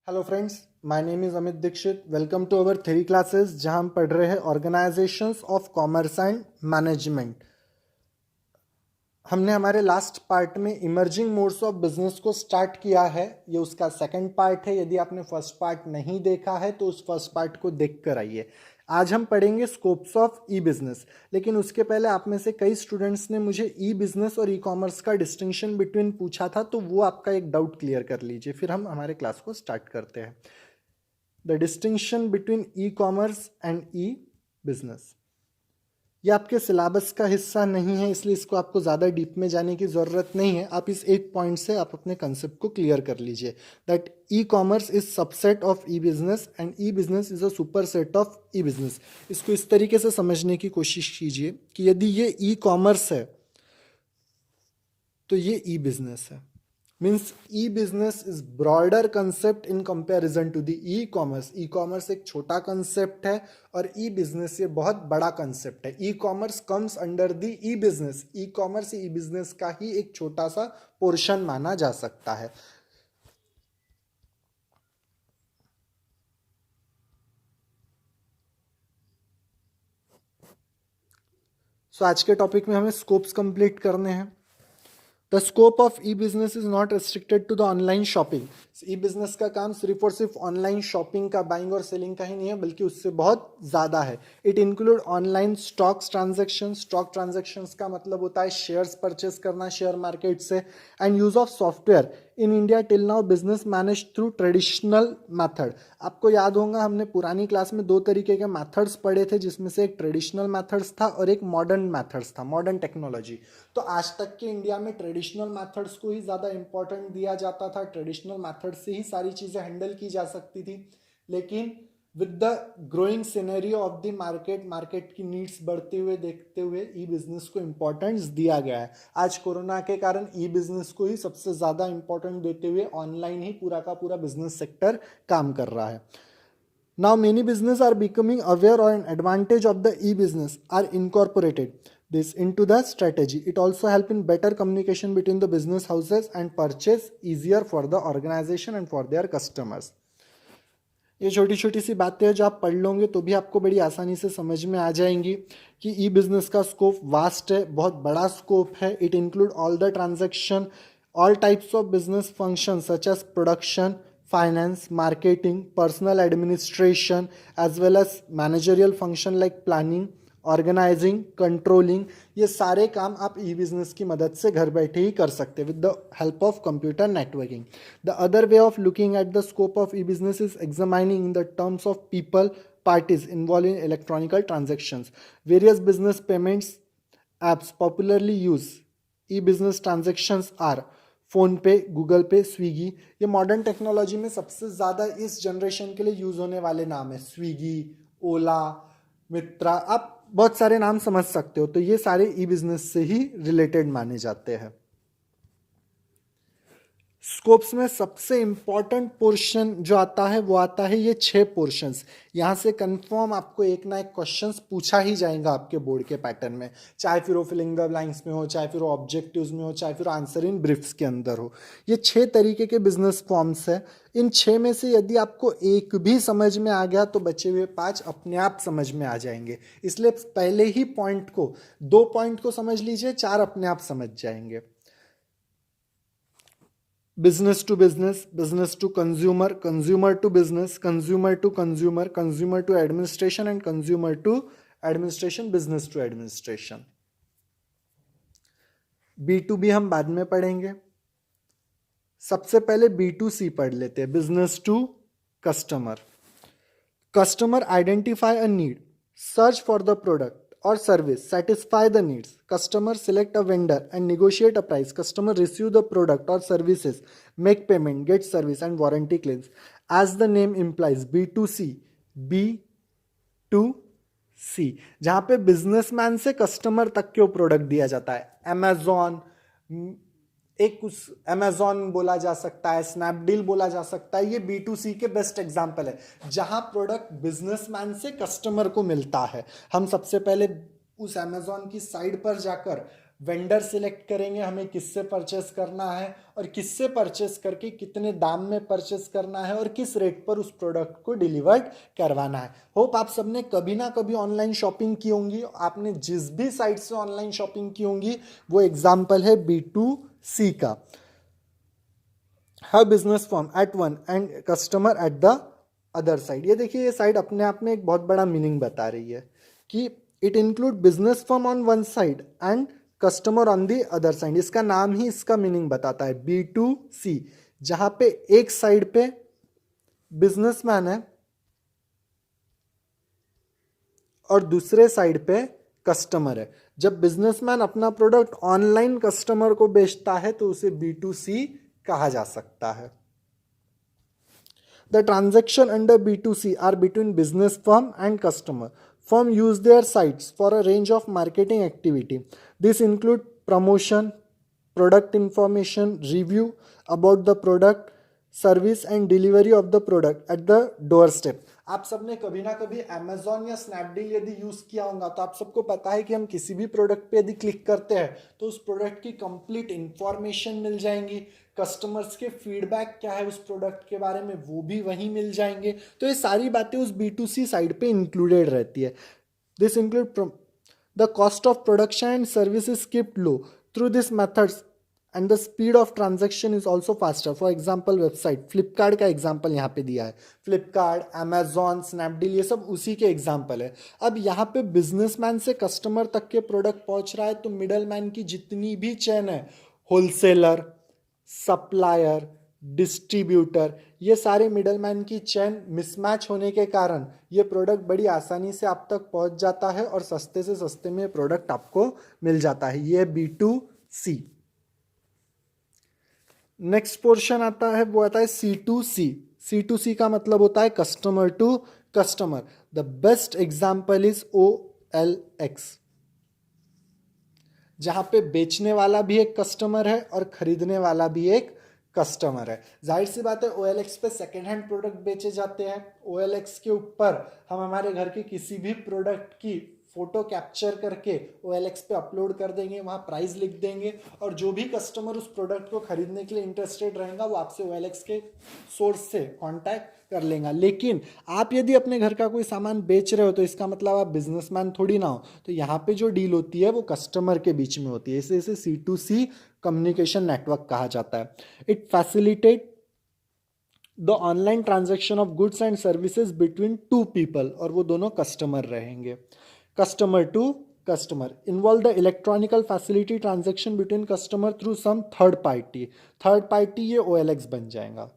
Hello friends, my name is Amit Dikshit. Welcome to our theory classes जहां हम पढ़ रहे हैं organisations of commerce and management. हमने हमारे लास्ट पार्ट में इमर्जिंग मोड्स ऑफ बिजनेस को स्टार्ट किया है। ये उसका सेकंड पार्ट है। यदि आपने फर्स्ट पार्ट नहीं देखा है तो उस फर्स्ट पार्ट को देख कर आइए। आज हम पढ़ेंगे स्कोप्स ऑफ ई बिजनेस, लेकिन उसके पहले आप में से कई स्टूडेंट्स ने मुझे ई बिजनेस और ई कॉमर्स का डिस्टिंक्शन बिटवीन पूछा था, तो वो आपका एक डाउट क्लियर कर लीजिए, फिर हम हमारे क्लास को स्टार्ट करते हैं। The distinction between e commerce and E business. ये आपके सिलेबस का हिस्सा नहीं है, इसलिए इसको आपको ज़्यादा डीप में जाने की ज़रूरत नहीं है। आप इस एक पॉइंट से आप अपने कंसेप्ट को क्लियर कर लीजिए that e commerce is subset of e business and E business is a super set of e business. इसको इस तरीके से समझने की कोशिश कीजिए कि यदि ये ई कॉमर्स है तो ये ई बिजनेस है। Means e business is broader concept in comparison to the e commerce. E commerce एक छोटा कंसेप्ट है और ई बिजनेस ये बहुत बड़ा कंसेप्ट है। E commerce comes under the E business. E commerce E business का ही एक छोटा सा पोर्शन माना जा सकता है। आज के टॉपिक में हमें स्कोप्स कंप्लीट करने हैं। The scope of e business is not restricted to the online shopping. E business का काम सिर्फ और सिर्फ ऑनलाइन शॉपिंग का, बाइंग और सेलिंग का ही नहीं है, बल्कि उससे बहुत ज़्यादा है। It include online stocks transaction. Stock transactions का मतलब होता है शेयर्स परचेस करना शेयर मार्केट से, and use of software. In India till now business manage through traditional method. आपको याद होगा हमने पुरानी क्लास में दो तरीके के मैथड्स पढ़े थे, जिसमें से एक ट्रेडिशनल मैथड्स था और एक मॉडर्न मैथड्स था, मॉडर्न टेक्नोलॉजी। तो आज तक के इंडिया में ट्रेडिशनल मैथड्स को ही ज़्यादा इंपॉर्टेंट दिया जाता था। ट्रेडिशनल मैथड से ही सारी चीज़ें हैंडल की जा सकती थी, लेकिन with the growing scenario of the market की नीड्स बढ़ते हुए देखते हुए ई बिजनेस को इंपॉर्टेंस दिया गया है। आज कोरोना के कारण ई बिजनेस को ही सबसे ज़्यादा इंपॉर्टेंट देते हुए ऑनलाइन ही पूरा का पूरा बिजनेस सेक्टर काम कर रहा है। Now many business are becoming aware or an advantage of the e-business are incorporated this into the strategy. It also help in better communication between the business houses and purchase easier for the organization and for their customers. ये छोटी छोटी सी बातें हैं जो आप पढ़ लोगे तो भी आपको बड़ी आसानी से समझ में आ जाएंगी कि ई बिजनेस का स्कोप वास्ट है, बहुत बड़ा स्कोप है। It include all the transaction, all types of business function such as production, finance, marketing, personal administration, as well as managerial function like planning, organising, controlling. ये सारे काम आप ई business की मदद से घर बैठे ही कर सकते हैं with the help of computer networking. The other way of looking at the scope of e business is examining in the terms of people parties involved in electronical transactions. Various business payments apps popularly use e-business transactions are phone पे, Google पे, Swiggy. ये modern technology में सबसे ज़्यादा इस generation के लिए use होने वाले नाम है। स्विगी, ओला, मित्रा, आप बहुत सारे नाम समझ सकते हो। तो ये सारे ई बिजनेस से ही रिलेटेड माने जाते हैं। स्कोप्स में सबसे इंपॉर्टेंट पोर्शन जो आता है वो आता है ये 6 पोर्शंस। यहाँ से कंफर्म आपको एक ना एक क्वेश्चंस पूछा ही जाएगा आपके बोर्ड के पैटर्न में, चाहे फिर वो फिलिंग द ब्लैंक्स में हो, चाहे फिर वो ऑब्जेक्टिव्स में हो, चाहे फिर आंसर इन ब्रीफ्स के अंदर हो। ये 6 तरीके के बिजनेस फॉर्म्स है। इन 6 में से यदि आपको एक भी समझ में आ गया तो बचे हुए 5 अपने आप समझ में आ जाएंगे। इसलिए पहले ही पॉइंट को, 2 पॉइंट को समझ लीजिए, 4 अपने आप समझ जाएंगे। business to business, business to consumer, consumer to business, consumer to consumer, consumer to administration and consumer to administration, business to administration. B2B हम बाद में पढ़ेंगे। सबसे पहले B2C पढ़ लेते हैं, business to customer. Customer identify a need, search for the product or service, satisfy the needs. Customer select a vendor and negotiate a price. Customer receive the product or services, make payment, get service and warranty claims. As the name implies, B2C, B2C, जहाँ पे businessman से customer तक के product दिया जाता है। Amazon, एक उस अमेजॉन बोला जा सकता है, स्नैपडील बोला जा सकता है। ये B2C के बेस्ट एग्जाम्पल है जहां प्रोडक्ट बिजनेसमैन से कस्टमर को मिलता है। हम सबसे पहले उस अमेजॉन की साइट पर जाकर वेंडर सिलेक्ट करेंगे हमें किससे परचेस करना है और किससे परचेस करके कितने दाम में परचेस करना है और किस रेट पर उस प्रोडक्ट को डिलीवर्ड करवाना है। होप आप सबने कभी ना कभी ऑनलाइन शॉपिंग की होंगी। आपने जिस भी साइट से ऑनलाइन शॉपिंग की होंगी वो एग्जाम्पल है B2C का। हर business form at one end customer at the other side. ये देखिए, ये साइड अपने आप में एक बहुत बड़ा मीनिंग बता रही है कि it include business form on one side and customer on the other side. इसका नाम ही इसका मीनिंग बताता है, B2C, जहां पे एक साइड पे बिजनेसमैन है और दूसरे साइड पे कस्टमर है। जब बिजनेसमैन अपना प्रोडक्ट ऑनलाइन कस्टमर को बेचता है तो उसे B2C कहा जा सकता है। The transaction under B2C are between business firm and customer. Firm use their sites for a range of marketing activity. This include promotion, product information, review about the product, service and delivery of the product at the door step. आप सबने कभी ना कभी Amazon या Snapdeal यदि use किया होगा तो आप सबको पता है कि हम किसी भी प्रोडक्ट पे यदि क्लिक करते हैं तो उस प्रोडक्ट की कंप्लीट इंफॉर्मेशन मिल जाएंगी, कस्टमर्स के फीडबैक क्या है उस प्रोडक्ट के बारे में वो भी वहीं मिल जाएंगे। तो ये सारी बातें उस B2C साइड पे इंक्लूडेड रहती है। This include the cost of production and service is keeped low through this methods and the speed of transaction is also faster. For example website, Flipkart का एग्जाम्पल यहाँ पे दिया है। फ्लिपकार्ट, अमेजॉन, स्नैपडील, ये सब उसी के एग्जाम्पल है। अब यहाँ पे बिजनेसमैन से कस्टमर तक के प्रोडक्ट पहुँच रहा है तो मिडल मैन की जितनी भी चेन है, होलसेलर, सप्लायर, डिस्ट्रीब्यूटर, ये सारे मिडलमैन की चेन मिसमैच होने के कारण ये प्रोडक्ट बड़ी आसानी से आप तक पहुंच जाता है और सस्ते से सस्ते में प्रोडक्ट आपको मिल जाता है। ये B2C। नेक्स्ट पोर्शन आता है वो आता है C2C। C2C का मतलब होता है customer to customer. The best example is OLX, जहां पे बेचने वाला भी एक कस्टमर है और खरीदने वाला भी एक कस्टमर है। जाहिर सी बात है OLX पे सेकेंड हैंड प्रोडक्ट बेचे जाते हैं। OLX के ऊपर हम हमारे घर के किसी भी प्रोडक्ट की फोटो कैप्चर करके OLX पे अपलोड कर देंगे, वहाँ प्राइस लिख देंगे और जो भी कस्टमर उस प्रोडक्ट को खरीदने के लिए इंटरेस्टेड रहेगा वो आपसे OLX के सोर्स से कांटेक्ट कर लेगा। लेकिन आप यदि अपने घर का कोई सामान बेच रहे हो तो इसका मतलब आप बिजनेसमैन थोड़ी ना हो, तो यहाँ पे जो डील होती है वो कस्टमर के बीच में होती है। इसे C2C कम्युनिकेशन नेटवर्क कहा जाता है। It facilitate the online transaction of goods and services between two people, और वो दोनों कस्टमर रहेंगे। Customer to customer involve the electronical facility transaction between customer through some third party. Third party ये OLX बन जाएगा।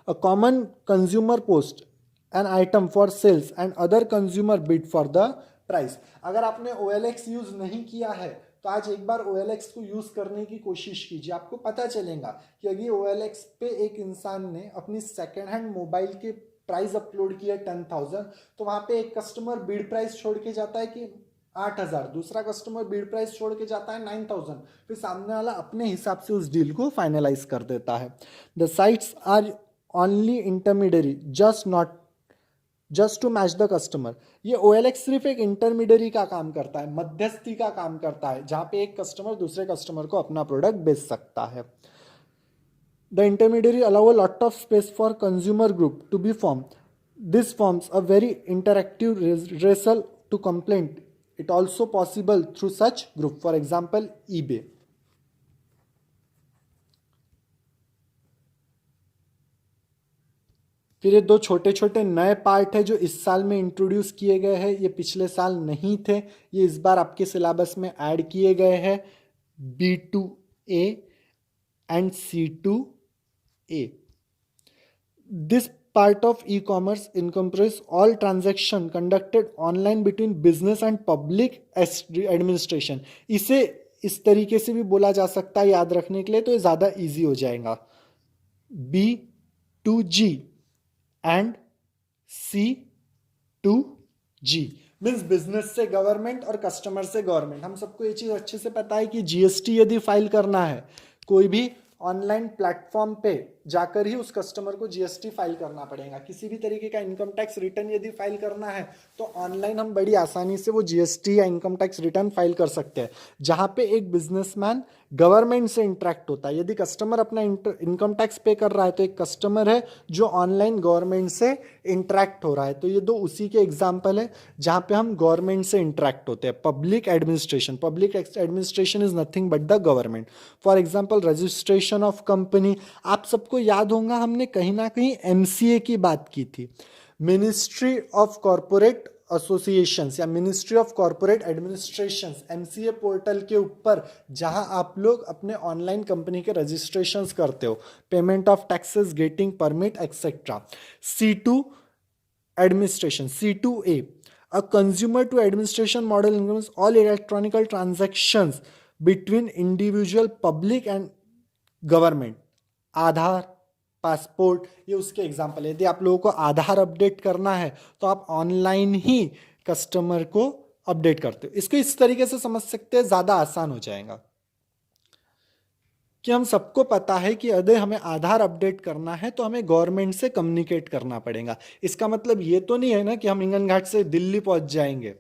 A common consumer post an item for sales and other consumer bid for the price। अगर आपने OLX use नहीं किया है तो आज एक बार OLX को यूज करने की कोशिश कीजिए। आपको पता चलेगा कि अगर OLX पे एक इंसान ने अपनी सेकेंड हैंड मोबाइल के प्राइस अपलोड किया 10,000 तो वहां पे एक कस्टमर बिड प्राइस छोड़ के जाता है कि 8,000, दूसरा कस्टमर बिड प्राइस छोड़ के जाता है 9,000, फिर सामने वाला अपने हिसाब से उस डील को फाइनलाइज कर देता है। The sites are only intermediary just to match the customer. ये OLX सिर्फ एक इंटरमीडियरी का काम करता है, मध्यस्थी का काम करता है, जहां पे एक कस्टमर दूसरे कस्टमर को अपना प्रोडक्ट बेच सकता है। The intermediary allow a lot of space for consumer group to be form. This forms a very interactive resell to complaint. It also possible through such group, for example eBay। फिर ये दो छोटे छोटे नए part है जो इस साल में इंट्रोड्यूस किए गए हैं, ये पिछले साल नहीं थे, ये इस बार आपके सिलेबस में ऐड किए गए हैं। B2A and C2A। This part of e-commerce encompasses all transaction conducted online between business and public administration। इसे इस तरीके से भी बोला जा सकता है याद रखने के लिए, तो ये ज़्यादा इजी हो जाएगा। B2G and C2G means business से गवर्नमेंट और कस्टमर से गवर्नमेंट। हम सबको ये चीज़ अच्छे से पता है कि GST यदि फाइल करना है, कोई भी ऑनलाइन प्लेटफॉर्म पे जाकर ही उस कस्टमर को जीएसटी फाइल करना पड़ेगा। किसी भी तरीके का इनकम टैक्स रिटर्न यदि फाइल करना है तो ऑनलाइन हम बड़ी आसानी से वो जीएसटी या इनकम टैक्स रिटर्न फाइल कर सकते हैं, जहां पे एक बिजनेसमैन गवर्नमेंट से इंटरेक्ट होता है। यदि कस्टमर अपना इनकम टैक्स पे कर रहा है तो एक कस्टमर है जो ऑनलाइन गवर्नमेंट से इंटरेक्ट हो रहा है। तो ये दो उसी के एग्जाम्पल है जहां पे हम गवर्नमेंट से इंटरेक्ट होते हैं। Public administration is nothing but the government. For example registration of company, आप सबको याद होगा हमने कहीं ना कहीं एमसीए की बात की थी। मिनिस्ट्री ऑफ कॉरपोरेट एसोसिएशंस या ministry of corporate administrations, MCA portal के ऊपर जहां आप लोग अपने ऑनलाइन कंपनी के रजिस्ट्रेशंस करते हो, payment of taxes, getting permit etcetera. C2 administration, C2A, a consumer to administration model includes all electronic transactions between individual public and government. Aadhaar, passport, ये उसके एग्जाम्पल है। यदि आप लोगों को आधार अपडेट करना है तो आप ऑनलाइन ही कस्टमर को अपडेट करते हो। इसको इस तरीके से समझ सकते हैं, ज्यादा आसान हो जाएगा कि हम सबको पता है कि यदि हमें आधार अपडेट करना है तो हमें गवर्नमेंट से कम्युनिकेट करना पड़ेगा। इसका मतलब ये तो नहीं है ना कि हम इंगन घाट से दिल्ली पहुंच जाएंगे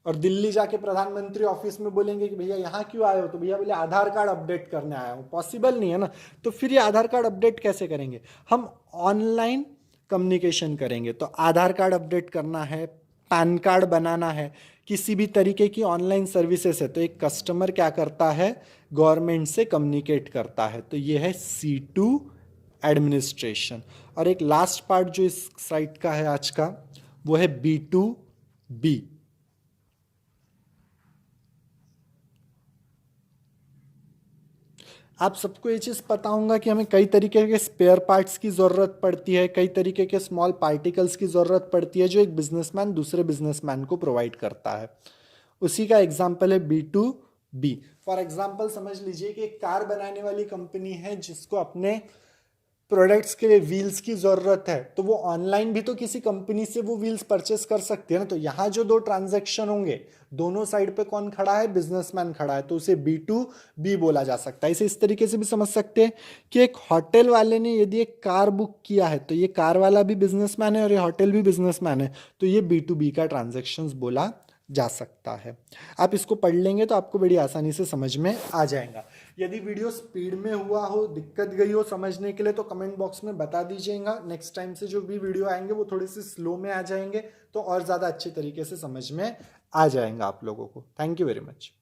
और दिल्ली जाके प्रधानमंत्री ऑफिस में बोलेंगे कि भैया यहाँ क्यों आए हो, तो भैया बोले आधार कार्ड अपडेट करने आया हूँ। पॉसिबल नहीं है ना। तो फिर ये आधार कार्ड अपडेट कैसे करेंगे? हम ऑनलाइन कम्युनिकेशन करेंगे। तो आधार कार्ड अपडेट करना है, पैन कार्ड बनाना है, किसी भी तरीके की ऑनलाइन सर्विसेज है, तो एक कस्टमर क्या करता है? गवर्नमेंट से कम्युनिकेट करता है। तो ये है C2 एडमिनिस्ट्रेशन। और एक लास्ट पार्ट जो इस साइट का है आज का, वो है B2B। आप सबको ये चीज़ पता होगा कि हमें कई तरीके के स्पेयर पार्ट्स की ज़रूरत पड़ती है, कई तरीके के स्मॉल पार्टिकल्स की ज़रूरत पड़ती है जो एक बिजनेसमैन दूसरे बिजनेसमैन को प्रोवाइड करता है। उसी का एग्जाम्पल है B2B। फॉर एग्जाम्पल समझ लीजिए कि एक कार बनाने वाली कंपनी है जिसको अपने प्रोडक्ट्स के लिए व्हील्स की ज़रूरत है, तो वो ऑनलाइन भी तो किसी कंपनी से वो व्हील्स परचेस कर सकते हैं ना। तो यहाँ जो दो ट्रांजैक्शन होंगे, दोनों साइड पे कौन खड़ा है? बिजनेसमैन खड़ा है, तो उसे B2B बोला जा सकता है। इसे इस तरीके से भी समझ सकते हैं कि एक होटल वाले ने यदि एक कार बुक किया है तो ये कार वाला भी बिजनेसमैन है और ये होटल भी बिजनेसमैन है, तो ये B2B का ट्रांजेक्शन बोला जा सकता है। आप इसको पढ़ लेंगे तो आपको बड़ी आसानी से समझ में आ जाएगा। यदि वीडियो स्पीड में हुआ हो, दिक्कत गई हो समझने के लिए, तो कमेंट बॉक्स में बता दीजिएगा। नेक्स्ट टाइम से जो भी वीडियो आएंगे वो थोड़े से स्लो में आ जाएंगे, तो और ज़्यादा अच्छे तरीके से समझ में आ जाएगा आप लोगों को। Thank you very much.